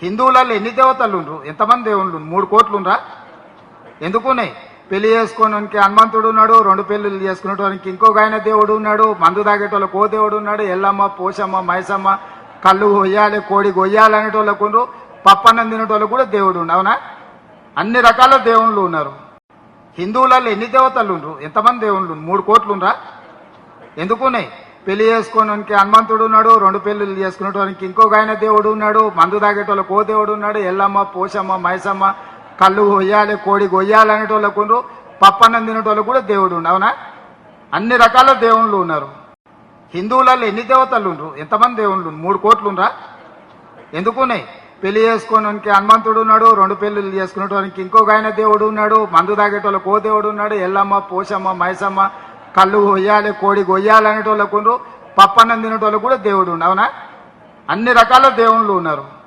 హిందువులలో ఎన్ని దేవతలు ఉండ్రు? ఎంతమంది దేవుళ్ళు? 3 కోట్లు ఉండ్రా? ఎందుకున్నాయి? పెళ్లి చేసుకోవడానికి హనుమంతుడు ఉన్నాడు, 2 పెళ్లిళ్ళు చేసుకునేటానికి ఇంకొక ఆయన దేవుడు ఉన్నాడు, మందు తాగేటోళ్ళకి ఓ దేవుడు ఉన్నాడు, ఎల్లమ్మ, పోషమ్మ, మైసమ్మ, కళ్ళు కొయ్యాలి, కోడి కొయ్యాలి అనేటోళ్ళకు ఉండ్రు, పప్పన్నం తినేటోళ్ళకు కూడా దేవుడు ఉండు. అవునా? అన్ని రకాల దేవుళ్ళు ఉన్నారు. హిందువులలో ఎన్ని దేవతలు ఉండ్రు? ఎంతమంది దేవుళ్ళు? 3 కోట్లు ఉండ్రా? ఎందుకున్నాయి? పెళ్లి చేసుకోవడానికి హనుమంతుడు ఉన్నాడు, 2 పెళ్లిళ్ళు చేసుకునేటానికి ఇంకొక ఆయన దేవుడు ఉన్నాడు, మందు తాగేటోళ్ళకి ఓ దేవుడు ఉన్నాడు, ఎల్లమ్మ, పోషమ్మ, మైసమ్మ, కళ్ళు కొయ్యాలి, కోడి కొయ్యాలి అనేటోళ్ళకు ఉండ్రు, పప్పన్నం తినేటోళ్ళకు కూడా దేవుడు ఉండు. అవునా? అన్ని రకాల దేవుళ్ళు ఉన్నారు. హిందువులలో ఎన్ని దేవతలు ఉండ్రు? ఎంతమంది దేవుళ్ళు? 3 కోట్లు ఉండ్రా? ఎందుకున్నాయి? పెళ్లి చేసుకోవడానికి హనుమంతుడు ఉన్నాడు, 2 పెళ్లిళ్ళు చేసుకునేటానికి ఇంకొక ఆయన దేవుడు ఉన్నాడు, మందు తాగేటోళ్ళకి ఓ దేవుడు ఉన్నాడు, ఎల్లమ్మ, పోషమ్మ, మైసమ్మ, కళ్ళు కొయ్యాలి, కోడి కొయ్యాలి అనేటోళ్ళకు ఉండ్రు, పప్పన్నం తినేటోళ్ళకు కూడా దేవుడు ఉండు. అవునా? అన్ని రకాల దేవుళ్ళు ఉన్నారు.